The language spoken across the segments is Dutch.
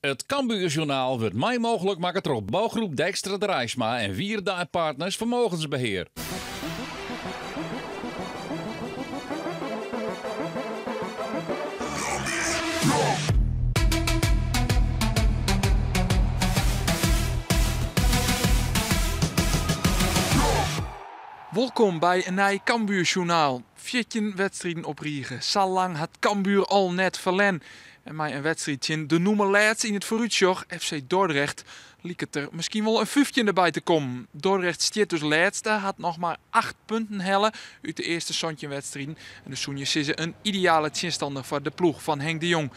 Het Cambuurjournaal wordt mij mogelijk maken door bouwgroep Dijkstra Drijsma en Wierdaai Partners Vermogensbeheer. Welkom bij een nieuw Cambuurjournaal. 14 wedstrijden op Riegen. Zo lang had Cambuur al net verlen. En met een wedstrijdje de noemer laatst in het vooruitjog FC Dordrecht liep het er misschien wel een 15 erbij te komen. Dordrecht stiert dus laatste, had nog maar 8 punten hellen uit de eerste sondje wedstrijden. En dus Soenjes is een ideale tegenstander voor de ploeg van Henk de Jong.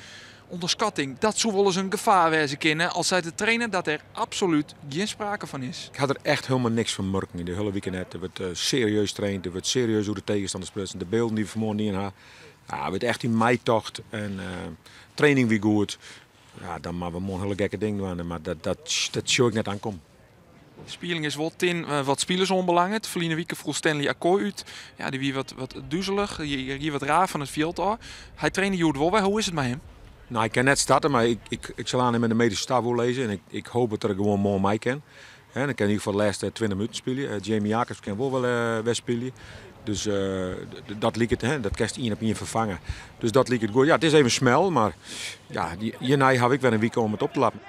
Onderschatting, dat zou wel eens een gevaar wezen kunnen als zij te trainen dat er absoluut geen sprake van is. Ik had er echt helemaal niks van merken in de hele weekend. Er wordt serieus getraind, er wordt serieus hoe de tegenstanders spelen. De beelden die we vanmorgen niet in hadden. Ja, het wordt echt in meitocht en training weer goed. Ja, dan maar we morgen hele gekke dingen doen, maar dat zou ik net aankomen. De speling is wel tin wat spelers onbelangrijk. Verleden week vroeg Stanley Akkooi uit. Ja, die wie wat duizelig, hier wat raar van het veld af. Hij trainde Jood wel. Hoe is het met hem? Nou, ik kan net starten, maar ik zal aan hem met de medische staf lezen. En ik hoop dat er gewoon morgen mij kan. En dan kan in ieder geval de laatste 20 minuten spelen. Jamie Jacobs kan wel spelen. Dus dat liep het, dat kerst 1 op 1 vervangen. Dus dat liep het goed. Ja, het is even snel, maar ja, hierna heb ik weer een week om het op te lappen.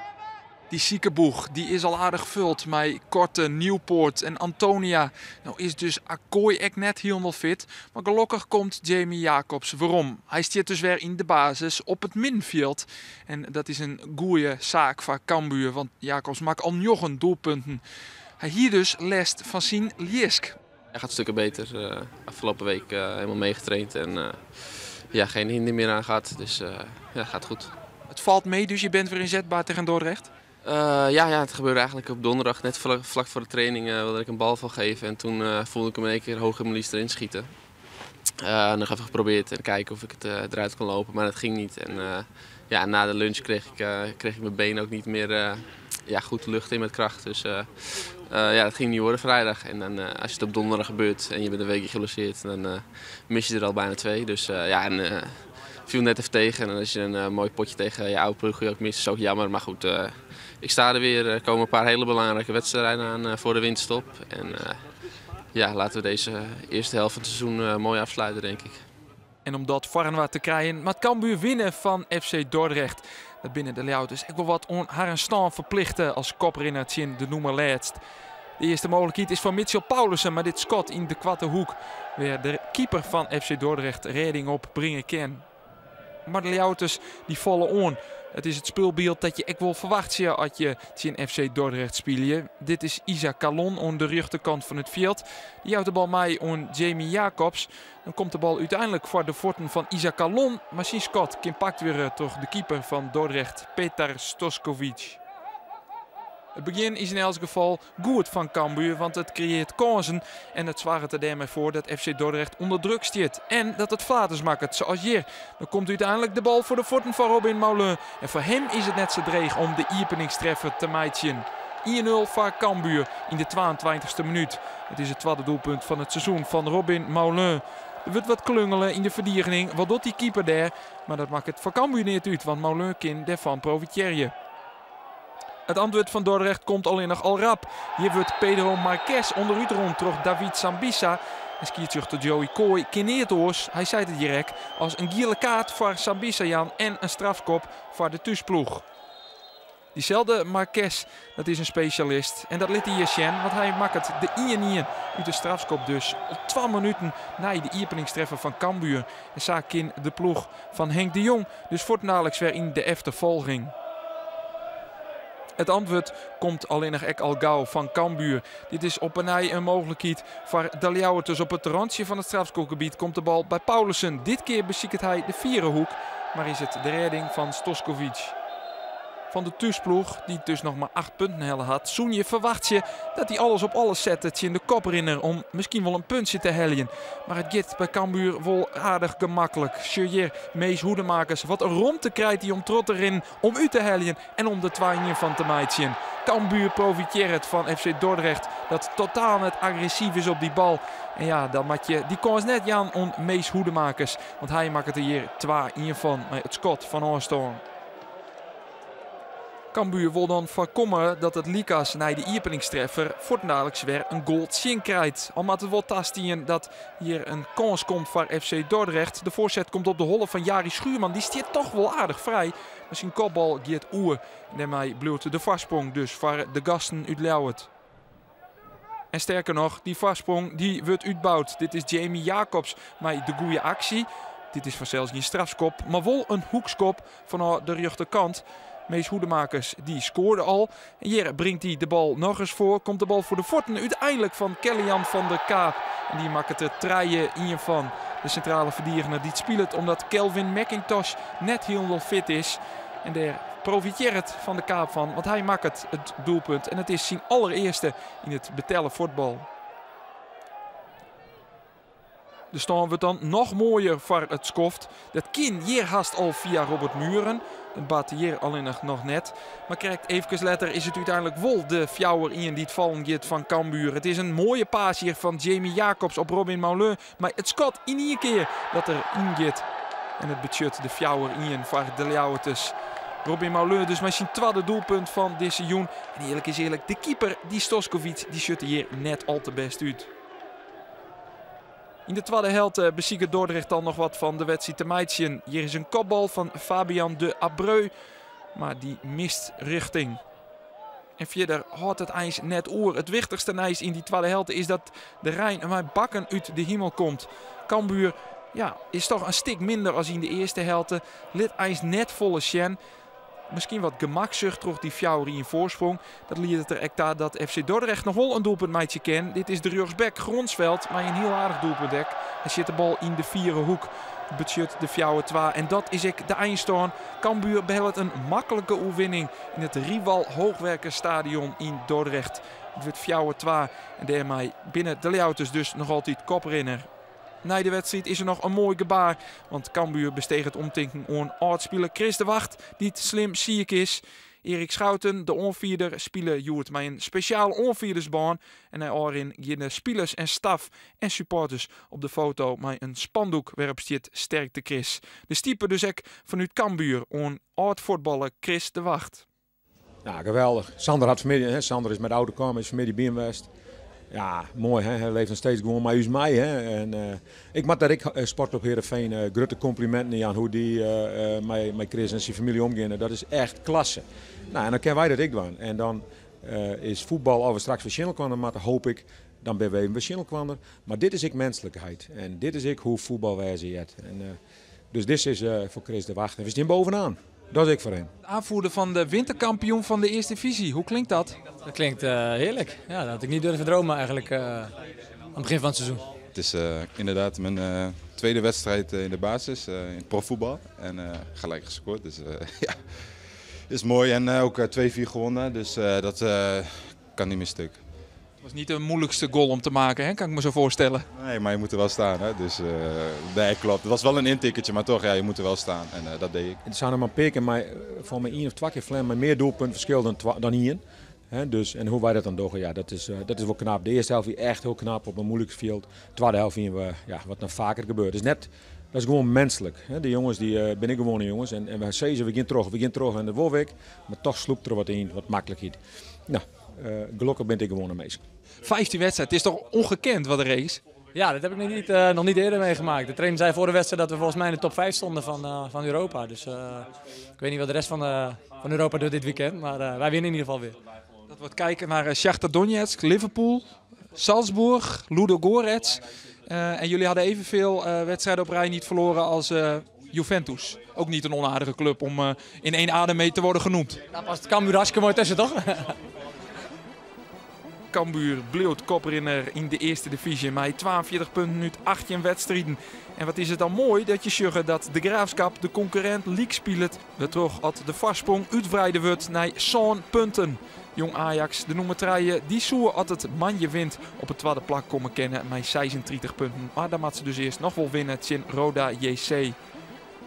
Die ziekenboeg die is al aardig gevuld met Korte, Nieuwpoort en Antonia. Nou is dus Akkooi echt net helemaal fit. Maar gelukkig komt Jamie Jacobs. Waarom? Hij staat dus weer in de basis op het middenveld. En dat is een goede zaak voor Cambuur. Want Jacobs maakt al nog doelpunten. Hij hier dus lest van zijn Liesk. Hij gaat stukken beter. Afgelopen week helemaal meegetraind en geen hinder meer aan gehad. Dus gaat goed. Het valt mee, dus je bent weer inzetbaar tegen Dordrecht? Het gebeurde eigenlijk op donderdag. Net vlak voor de training wilde ik een bal van geven. En toen voelde ik hem in één keer hoog in mijn liefst erin schieten. Nog even geprobeerd en kijken of ik het eruit kon lopen, maar dat ging niet. En na de lunch kreeg ik mijn been ook niet meer goed lucht in met kracht. Dus dat ging niet worden vrijdag. En dan, als het op donderdag gebeurt en je bent een weekje geblesseerd, dan mis je er al bijna 2. Dus viel net even tegen. En als je een mooi potje tegen je oude ploeg ook mist, is ook jammer. Maar goed, ik sta er weer. Er komen een paar hele belangrijke wedstrijden aan voor de winterstop. En laten we deze eerste helft van het seizoen mooi afsluiten, denk ik. En om dat warm te krijgen, maar Cambuur winnen van FC Dordrecht. Dat binnen de layout dus ik wil wat on haar stand verplichten als koprenner in de noemer laatst. De eerste mogelijkheid is van Mitchell Paulussen, maar dit schot in de kwarte hoek. Weer de keeper van FC Dordrecht redding op brengen kan. Maar de layouters die vallen on. Het is het speelbeeld dat je echt wel verwacht als je in FC Dordrecht speelt. Dit is Isa Calon aan de rechterkant van het veld. Die houdt de bal mee aan Jamie Jacobs. Dan komt de bal uiteindelijk voor de voeten van Isa Calon. Maar zijn Scott pakt weer toch de keeper van Dordrecht, Petar Stoskovic. Het begin is in elk geval goed van Cambuur, want het creëert kansen. En het zwaart er daarmee voor dat FC Dordrecht onder druk staat. En dat het flaters maakt, zoals hier. Dan komt uiteindelijk de bal voor de voeten van Robin Moulin. En voor hem is het net zo dreig om de openingstreffer te maken. 1-0 voor Cambuur in de 22e minuut. Het is het tweede doelpunt van het seizoen van Robin Moulin. Er wordt wat klungelen in de verdediging. Wat doet die keeper daar? Maar dat maakt het voor Cambuur niet uit, want Moulin kan daarvan profiteren. Het antwoord van Dordrecht komt alleen nog al rap. Hier wordt Pedro Marquez onderuit rond door David Sambisa. En skiert zich tot Joey Kooi kineert oors. Hij zei het direct als een gele kaart voor Sambisa Jan en een strafkop voor de thuisploeg. Diezelfde Marquez, dat is een specialist. En dat liet hij hier zien, want hij maakt het de 1-1 uit de strafkop dus. Op 12 minuten na de openingstreffer van Cambuur. En zaak in de ploeg van Henk de Jong. Dus voortdurend weer in de eftervolging. Het antwoord komt alleen nog al gauw van Cambuur. Dit is op een mogelijkheid voor de Ljouwerters op het randje van het strafschopgebied. Komt de bal bij Paulussen. Dit keer beziekt hij de vierde hoek. Maar is het de redding van Stoskovic. Van de thuisploeg, die dus nog maar 8 punten hellen had. Soenje verwacht je dat hij alles op alles zet in de koprinner om misschien wel een puntje te hellen. Maar het gaat bij Cambuur wel aardig gemakkelijk. Sjeur Mees Hoedemakers, wat een romte krijgt hij om trot erin om u te hellen en om de 2 van te maaien. Cambuur profiteert van FC Dordrecht dat totaal net agressief is op die bal. En ja, dan maak je die kans net Jan om Mees Hoedemakers. Want hij maakt er hier 2 van met het schot van Oorstoorn. Cambuur wil dan voorkomen dat het Likas na de openingstreffer voortdurend weer een goal krijgt. Al moet het wel tastien dat hier een kans komt voor FC Dordrecht. De voorzet komt op de holle van Jari Schuurman. Die stiert toch wel aardig vrij. Misschien kopbal gaat oer. En daarmee bloeit de vastsprong dus voor de gasten uit Leeuwarden. En sterker nog, die vastsprong die wordt uitbouwd. Dit is Jamie Jacobs met de goede actie. Dit is vanzelfs geen strafskop, maar wel een hoekskop van de rechterkant. Mees Hoedemakers die scoorde al. En hier brengt hij de bal nog eens voor. Komt de bal voor de voeten uiteindelijk van Kellyan van der Kaap. En die maakt het er treien in van de centrale verdediger die speelt omdat Kelvin McIntosh net heel fit is. En daar profiteert van de Kaap van, want hij maakt het doelpunt. En het is zijn allereerste in het betellen voetbal. De stand wordt dan nog mooier voor het skoft. Dat kind hier haast al via Robert Muren. Het bad hier alleen nog net. Maar krijgt even later is het uiteindelijk wel de fjouwer in die het vallen gaat van Cambuur. Het is een mooie paas hier van Jamie Jacobs op Robin Moulin. Maar het schot in ieder keer dat er in gaat. En het budget de fjouwer in voor de Leeuwarders. Robin Moulin dus met zijn tweede doelpunt van dit seizoen. En eerlijk is eerlijk, de keeper die Stoskovic die schutte hier net al te best uit. In de tweede helft beziekt Dordrecht dan nog wat van de wedstrijd te meidjen. Hier is een kopbal van Fabian de Abreu, maar die mist richting. En verder houdt het ijs net oer. Het wichtigste ijs in die tweede helft is dat de Rijn met bakken uit de hemel komt. Cambuur is toch een stuk minder als in de eerste helft. Lid ijs net volle Sjen. Misschien wat gemakzucht terug die fjouwer in voorsprong. Dat liet het er echt dat FC Dordrecht nog wel een doelpuntmeidje kent. Dit is de rechtsback Gronsveld, maar een heel aardig doelpuntdek. Hij zit de bal in de vierde hoek. Budget de fjouwer 2. En dat is de eindstand. Cambuur behelt een makkelijke overwinning in het Rival Hoogwerkerstadion in Dordrecht. Het wordt fjouwer 2 en daarmee binnen de Leeuwarders dus nog altijd koprenner. Na de wedstrijd is er nog een mooi gebaar. Want Cambuur besteeg het omtinken aan oud-speler Chris de Wacht, die het slim ziek is. Erik Schouten, de onvierder, spelen Joert met een speciaal onvierdersbaan. En hij oorin gaan spelers en staf en supporters op de foto met een spandoek waarop staat sterkte Chris. De stieper dus ook vanuit Cambuur aan oud-voetballer Chris de Wacht. Ja, geweldig. Sander had familie, hè? Sander is met de oude kamer, is familie Bienwest. Ja, mooi hè. Hij leeft nog steeds gewoon met mij. Hè. En, ik maak dat ik sport op Heerenveen grote complimenten aan hoe die met Chris en zijn familie omgaan. Dat is echt klasse. Nou, en dan kennen wij dat ik doen. En dan is voetbal, als we straks verschillen kunnen maken, hoop ik, dan ben we even verschillen kunnen. Maar dit is ik menselijkheid. En dit is ik hoe voetbal wijze je. Dus dit is voor Chris de Wacht. En we staan bovenaan. Dat is ik voor hem. Aanvoerder van de winterkampioen van de eerste divisie. Hoe klinkt dat? Dat klinkt heerlijk. Ja, dat had ik niet durven dromen eigenlijk aan het begin van het seizoen. Het is inderdaad mijn tweede wedstrijd in de basis, in het profvoetbal. En gelijk gescoord. Dus ja, is mooi. En ook 2-4 gewonnen. Dus dat kan niet meer stuk. Het was niet de moeilijkste goal om te maken, hè? Kan ik me zo voorstellen. Nee, maar je moet er wel staan. Hè? Dus nee, klopt. Het was wel een intikketje, maar toch, ja, je moet er wel staan. En dat deed ik. Het zou nog maar pikken, maar voor mij 1 of 2 keer Vlam met meer doelpuntenverschil dan hier. Dus, en hoe wij dat dan doen, ja, dat is wel knap. De eerste helft echt heel knap op een moeilijk veld. De tweede helft zien we wat nog vaker gebeurt. Dus net, dat is gewoon menselijk. Hè? De jongens, die ben ik gewone jongens. En we zeggen, we gaan terug en de wolweek. Maar toch sloept er wat in, wat makkelijkheid. Nou, gelukkig ben ik gewoon een meisje. 15 wedstrijd, het is toch ongekend wat er is? Ja, dat heb ik nog niet eerder meegemaakt. De trainer zei voor de wedstrijd dat we volgens mij in de top 5 stonden van Europa. Dus ik weet niet wat de rest van Europa doet dit weekend. Maar wij winnen in ieder geval weer. Dat wordt kijken naar Shakhtar Donetsk, Liverpool, Salzburg, Ludogorets. En jullie hadden evenveel wedstrijden op rij niet verloren als Juventus. Ook niet een onaardige club om in één adem mee te worden genoemd. Daar past Cambuur hartstikke mooi tussen, toch? Cambuur bleef koprenner in de eerste divisie met 42 punten uit 18 wedstrijden. En wat is het dan mooi dat je zegt dat de Graafschap de concurrent League speelt. We toch had de vastsprong uitbreiden wordt naar 100 punten. Jong Ajax, de nummer 3, die zoer had het manje wint op het tweede plak komen kennen met 36 punten. Maar dan moet ze dus eerst nog wel winnen tegen Roda JC.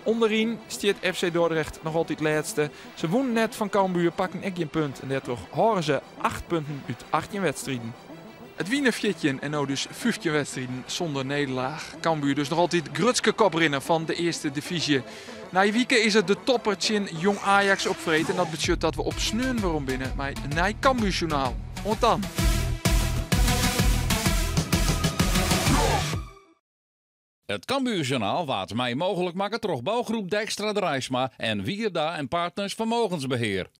Onderin staat FC Dordrecht nog altijd laatste. Ze wonnen net van Cambuur, pakken echt een punt. En daardoor horen ze 8 punten uit 18 wedstrijden. Het winnen 14 en nou dus 15 wedstrijden zonder nederlaag. Cambuur dus nog altijd grutske koprenner van de eerste divisie. Na je weekend is het de topper in Jong Ajax opvreten. En dat betekent dat we op sneun waarom binnen. Maar na Cambuur journaal. Want dan. Het Cambuurjournaal waard mij mogelijk maken door bouwgroep Dijkstra de Rijsma en Wierda en Partners Vermogensbeheer.